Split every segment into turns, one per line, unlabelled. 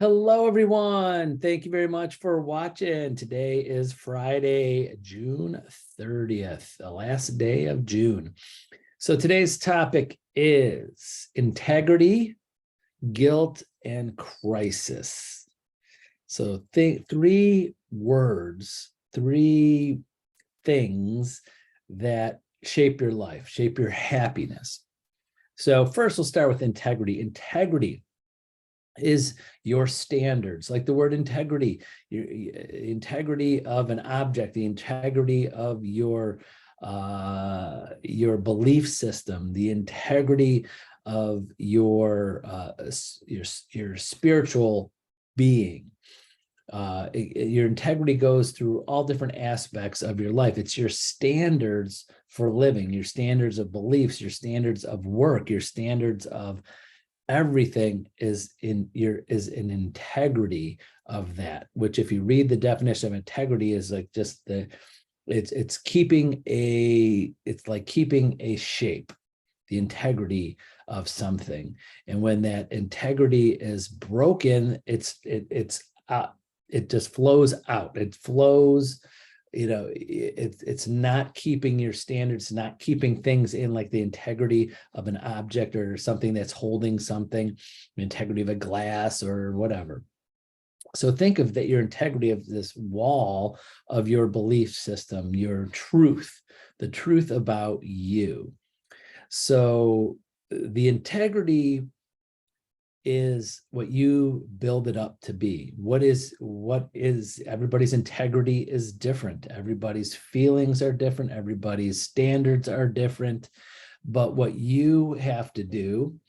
Hello, everyone. Thank you very much for watching. Today is Friday, June 30th, the last day of June. So today's topic is integrity, guilt, and crisis. So think three words, three things that shape your life, shape your happiness. So first, we'll start with integrity. Integrity is your standards, like the word integrity, your integrity of an object, the integrity of your belief system, the integrity of your spiritual being. Your integrity goes through all different aspects of your life. It's your standards for living, your standards of beliefs, your standards of work, your standards of everything is in integrity of that, which if you read the definition of integrity is like just it's like keeping a shape, the integrity of something. And when that integrity is broken, it just flows out. It flows, it's not keeping your standards, not keeping things in, like the integrity of an object or something that's holding something, the integrity of a glass or whatever. So think of that, your integrity of this wall of your belief system, your truth, the truth about you. So the integrity is what you build it up to be. What is everybody's integrity is different. Everybody's feelings are different. Everybody's standards are different. But what you have to do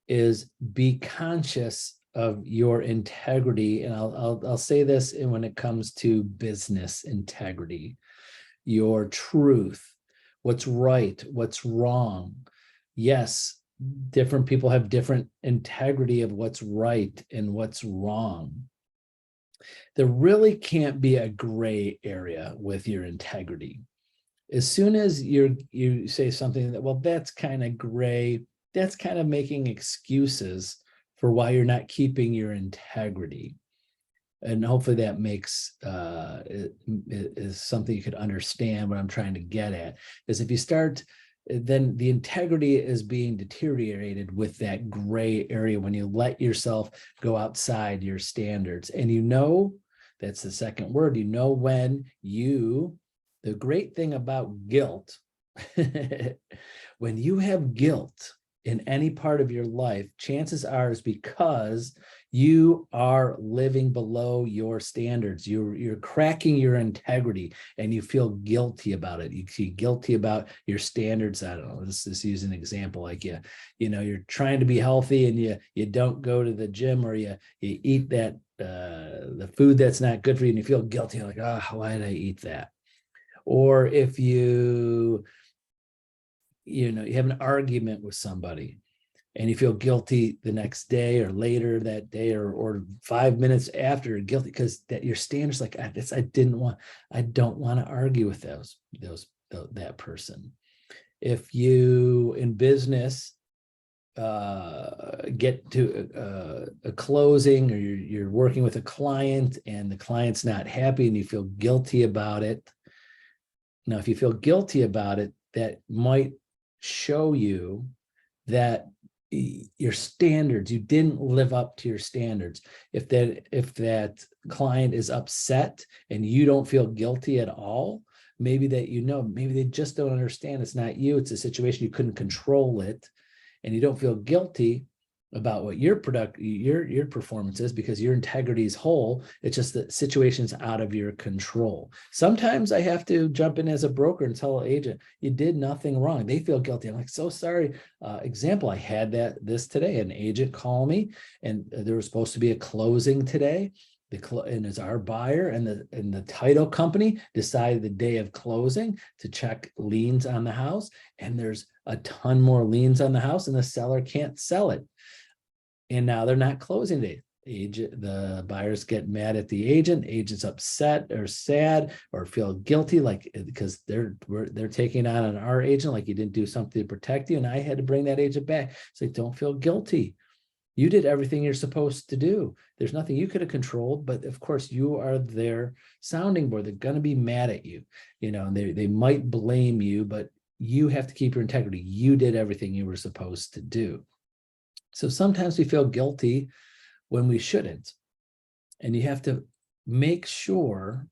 is be conscious of your integrity. And I'll say this when it comes to business integrity, your truth, what's right, what's wrong. Yes, different people have different integrity of what's right and what's wrong. There really can't be a gray area with your integrity. As soon as you say something that, well, that's kind of gray, that's kind of making excuses for why you're not keeping your integrity. And hopefully that makes is something you could understand. What I'm trying to get at is, if you start, then the integrity is being deteriorated with that gray area when you let yourself go outside your standards. And that's the second word, when the great thing about guilt, when you have guilt in any part of your life, chances are is because you are living below your standards. You're cracking your integrity and you feel guilty about it. You feel guilty about your standards. I don't know, let's just use an example. Like you're trying to be healthy and you don't go to the gym, or you eat that the food that's not good for you and you feel guilty. You're like, oh, why did I eat that? Or if you have an argument with somebody and you feel guilty the next day or later that day or 5 minutes after, you're guilty because that your standards, like, I don't want to argue with that person. If you in business get to a closing, or you're working with a client and the client's not happy and you feel guilty about it. Now, if you feel guilty about it, that might show you that your standards, you didn't live up to your standards. If that client is upset and you don't feel guilty at all, maybe they just don't understand it's not you, it's a situation, you couldn't control it, and you don't feel guilty about what your performance is because your integrity is whole. It's just that situation's out of your control. Sometimes I have to jump in as a broker and tell an agent, you did nothing wrong. They feel guilty. I'm like, so sorry. Example, I had this today. An agent called me and there was supposed to be a closing today. And it's our buyer and the title company decided the day of closing to check liens on the house. And there's a ton more liens on the house and the seller can't sell it. And now they're not closing date. The buyers get mad at the agent's upset or sad or feel guilty, like, because they're taking on our agent, like, you didn't do something to protect you. And I had to bring that agent back. It's like, don't feel guilty. You did everything you're supposed to do. There's nothing you could have controlled, but of course you are their sounding board. They're going to be mad at you, and they might blame you, but you have to keep your integrity. You did everything you were supposed to do. So sometimes we feel guilty when we shouldn't. And you have to make sure,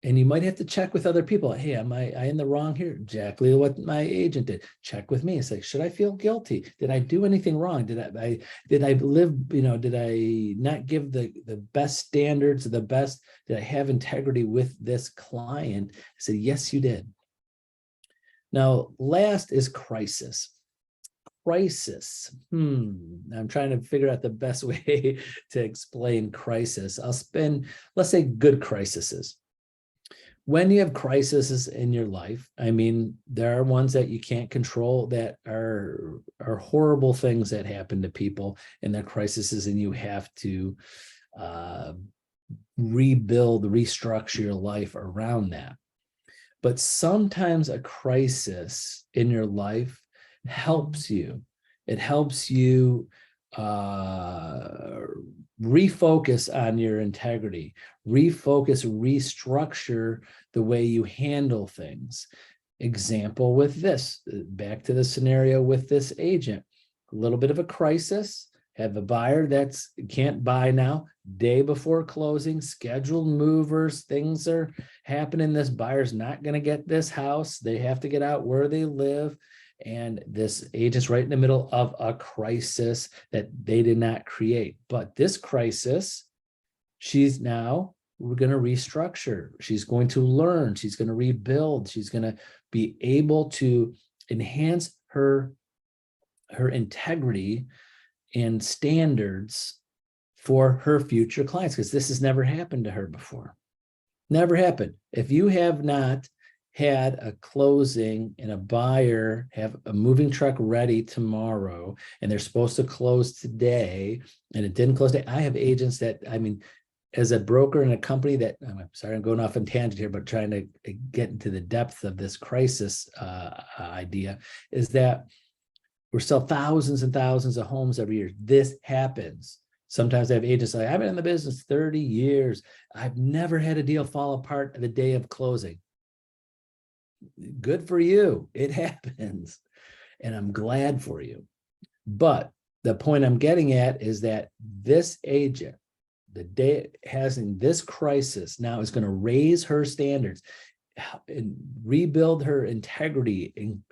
and you might have to check with other people. Hey, am I in the wrong here? Exactly what my agent did. Check with me. It's like, should I feel guilty? Did I do anything wrong? Did I live, did I not give the best standards, the best, did I have integrity with this client? I said, yes, you did. Now, last is crisis. Crisis. I'm trying to figure out the best way to explain crisis. Let's say good crises. When you have crises in your life, I mean, there are ones that you can't control that are horrible things that happen to people in their crises, and you have to rebuild, restructure your life around that. But sometimes a crisis in your life helps you. It helps you refocus on your integrity, refocus, restructure the way you handle things. Example with this, back to the scenario with this agent, a little bit of a crisis, have a buyer that's can't buy now, day before closing, scheduled movers, things are happening. This buyer's not going to get this house. They have to get out where they live. And this agent's right in the middle of a crisis that they did not create. But this crisis, we're going to restructure. She's going to learn. She's going to rebuild. She's going to be able to enhance her integrity and standards for her future clients, because this has never happened to her before. Never happened. If you have not had a closing and a buyer have a moving truck ready tomorrow and they're supposed to close today and it didn't close today, I have agents that, I mean, as a broker in a company that, I'm sorry, I'm going off on tangent here, but trying to get into the depth of this crisis idea, is that we sell thousands and thousands of homes every year. This happens. Sometimes I have agents like, I've been in the business 30 years. I've never had a deal fall apart the day of closing. Good for you. It happens. And I'm glad for you. But the point I'm getting at is that this agent, the day having this crisis now, is going to raise her standards and rebuild her integrity and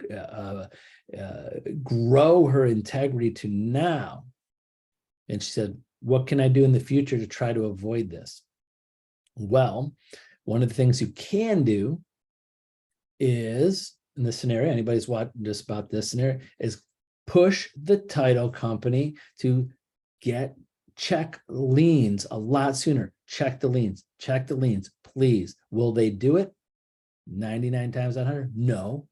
grow her integrity to now. And she said, what can I do in the future to try to avoid this? Well, one of the things you can do is, in this scenario, anybody's watching just about this scenario, is push the title company to check liens a lot sooner. Check the liens, please. Will they do it? 99 times out of 100, no.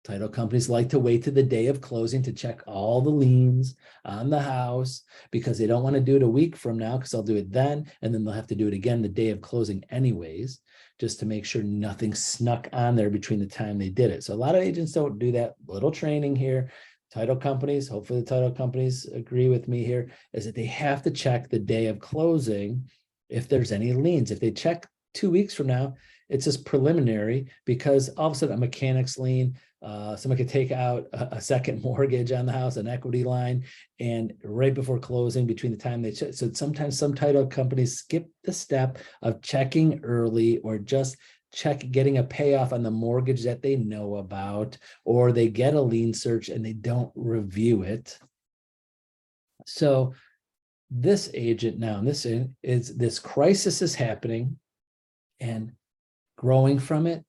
Title companies like to wait to the day of closing to check all the liens on the house, because they don't want to do it a week from now, because they'll do it then, and then they'll have to do it again the day of closing anyways, just to make sure nothing snuck on there between the time they did it. So a lot of agents don't do that. Little training here. Title companies, hopefully the title companies agree with me here, is that they have to check the day of closing if there's any liens. If they check 2 weeks from now, it's just preliminary, because all of a sudden a mechanic's lien, someone could take out a second mortgage on the house, an equity line, and right before closing, between the time they check. So sometimes some title companies skip the step of checking early, or just getting a payoff on the mortgage that they know about, or they get a lien search and they don't review it. So this agent now, this crisis is happening, and growing from it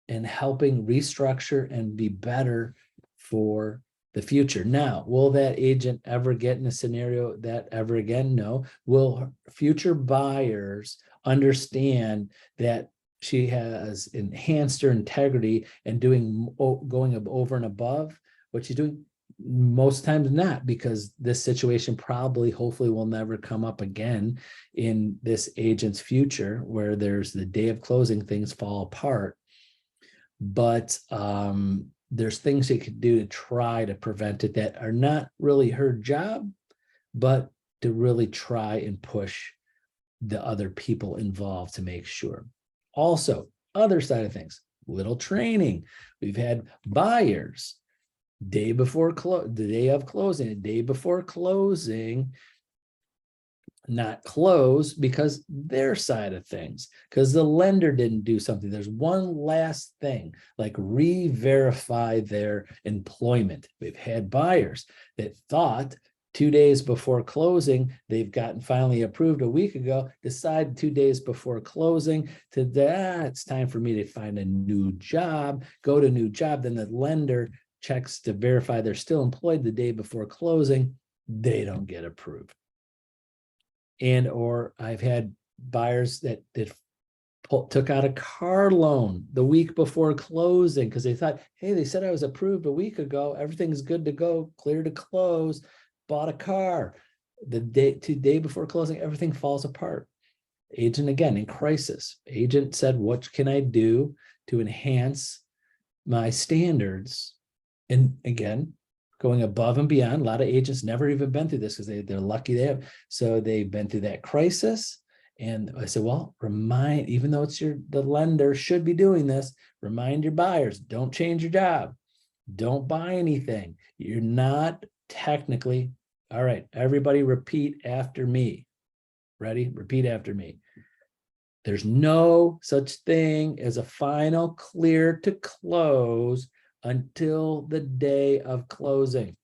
and helping restructure and be better for the future. Now, will that agent ever get in a scenario that ever again? No. Will future buyers understand that she has enhanced her integrity and going over and above what she's doing? Most times not, because this situation probably, hopefully, will never come up again in this agent's future, where there's the day of closing, things fall apart. But there's things they could do to try to prevent it that are not really her job, but to really try and push the other people involved to make sure. Also, other side of things, little training. We've had buyers the day of closing, the day before closing, not close because their side of things, because the lender didn't do something. There's one last thing, like re-verify their employment. We've had buyers that thought 2 days before closing, they've gotten finally approved a week ago, decide 2 days before closing to that, it's time for me to find a new job, go to a new job. Then the lender checks to verify they're still employed the day before closing. They don't get approved. And or I've had buyers that took out a car loan the week before closing because they thought, hey, they said I was approved a week ago, everything's good to go, clear to close, bought a car. The day before closing, everything falls apart. Agent, again, in crisis. Agent said, what can I do to enhance my standards? And again, going above and beyond. A lot of agents never even been through this because they're lucky they have. So they've been through that crisis. And I said, well, even though it's the lender should be doing this, remind your buyers, don't change your job. Don't buy anything. You're not technically, all right, everybody repeat after me. Ready? Repeat after me. There's no such thing as a final clear to close until the day of closing.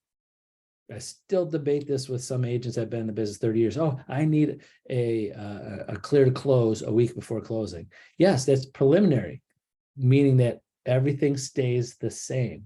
I still debate this with some agents that have been in the business 30 years. Oh, I need a clear to close a week before closing. Yes, that's preliminary, meaning that everything stays the same,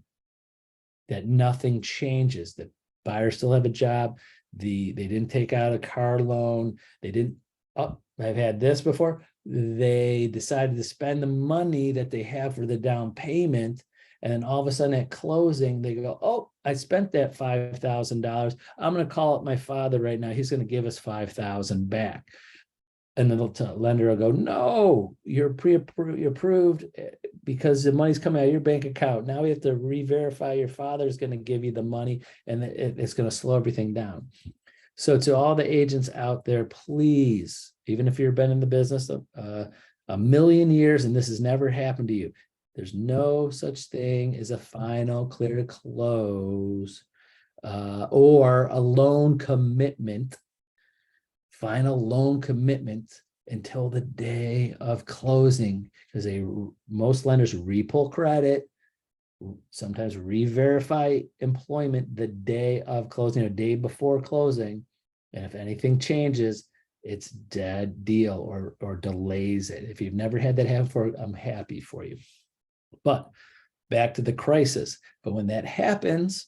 that nothing changes, that buyers still have a job, they didn't take out a car loan, I've had this before, they decided to spend the money that they have for the down payment, and then all of a sudden at closing, they go, oh, I spent that $5,000. I'm going to call up my father right now. He's going to give us $5,000 back. And then the lender will go, no, you're pre-approved because the money's coming out of your bank account. Now we have to re-verify your father's going to give you the money, and it's going to slow everything down. So to all the agents out there, please, even if you've been in the business a million years and this has never happened to you, there's no such thing as a final clear to close or a loan commitment, final loan commitment until the day of closing, because most lenders re-pull credit, sometimes re-verify employment the day of closing or day before closing. And if anything changes, it's dead deal or delays it. If you've never had that happen before, I'm happy for you. But back to the crisis. But when that happens,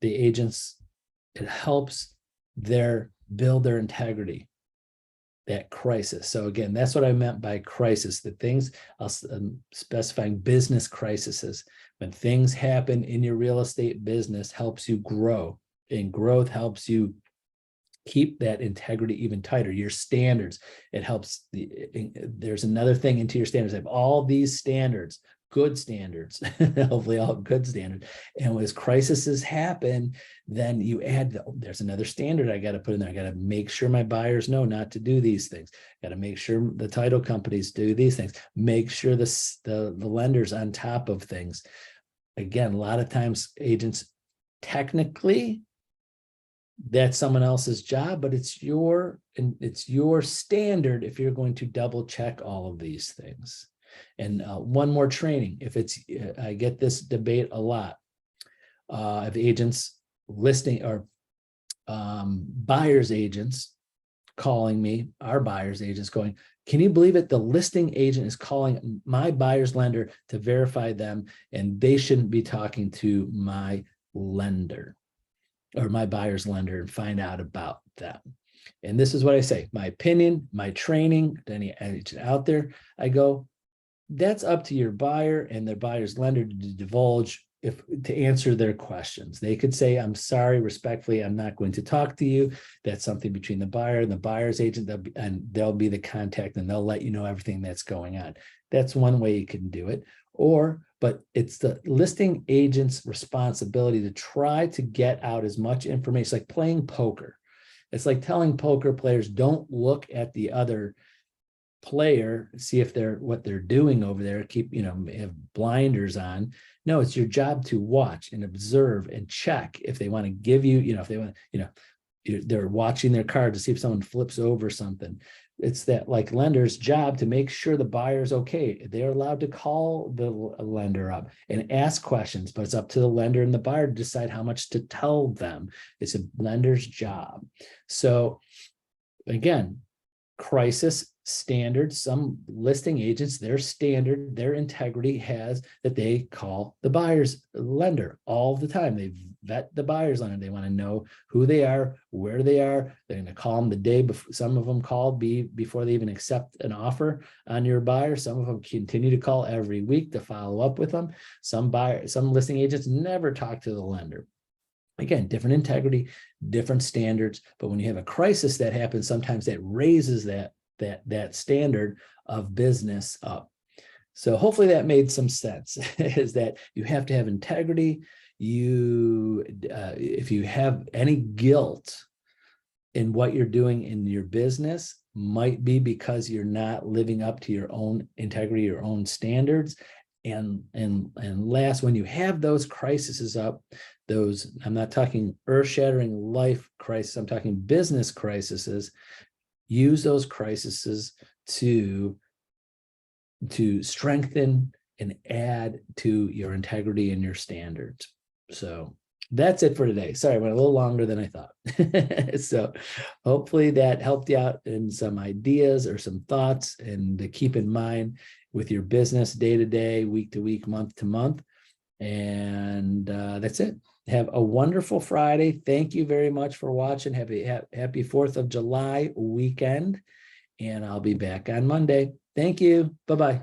the agents, it helps build their integrity, that crisis. So again, that's what I meant by crisis. The things, I'm specifying business crises. When things happen in your real estate business, helps you grow, and growth helps you keep that integrity even tighter. Your standards, it helps. There's another thing into your standards. I have all these standards, good standards, hopefully all good standards. And as crises happen, then you add, there's another standard I got to put in there. I got to make sure my buyers know not to do these things. Got to make sure the title companies do these things. Make sure the lender's on top of things. Again, a lot of times agents, technically, that's someone else's job, but it's your standard if you're going to double check all of these things. And one more training, I get this debate a lot of agents listing or buyer's agents calling me, our buyer's agents going, can you believe it? The listing agent is calling my buyer's lender to verify them, and they shouldn't be talking to my lender or my buyer's lender and find out about them. And this is what I say, my opinion, my training, to any agent out there, I go, that's up to your buyer and their buyer's lender to divulge, to answer their questions. They could say, I'm sorry, respectfully, I'm not going to talk to you. That's something between the buyer and the buyer's agent, and they'll be the contact, and they'll let you know everything that's going on. That's one way you can do it. Or but it's the listing agent's responsibility to try to get out as much information. It's like playing poker. It's like telling poker players, don't look at the other player, see if they're what they're doing over there, keep, have blinders on. No, it's your job to watch and observe and check if they want to give you, if they want, they're watching their card to see if someone flips over something. It's that like lender's job to make sure the buyer's okay. They're allowed to call the lender up and ask questions, but it's up to the lender and the buyer to decide how much to tell them. It's a lender's job. So again, crisis standards, some listing agents, their standard, their integrity has that they call the buyer's lender all the time. They vet the buyer's lender. They want to know who they are, where they are. They're going to call them the day before. Some of them call before they even accept an offer on your buyer. Some of them continue to call every week to follow up with them. Some listing agents never talk to the lender. Again, different integrity, different standards. But when you have a crisis that happens, sometimes that raises that standard of business up. So hopefully that made some sense, is that you have to have integrity. If you have any guilt in what you're doing in your business, might be because you're not living up to your own integrity, your own standards. And last, when you have those crises up, I'm not talking earth-shattering life crisis, I'm talking business crises, use those crises to strengthen and add to your integrity and your standards. So that's it for today. Sorry, I went a little longer than I thought. So hopefully that helped you out in some ideas or some thoughts, and to keep in mind with your business day to day, week to week, month to month. And that's it. Have a wonderful Friday. Thank you very much for watching. Happy 4th of July weekend. And I'll be back on Monday. Thank you. Bye-bye.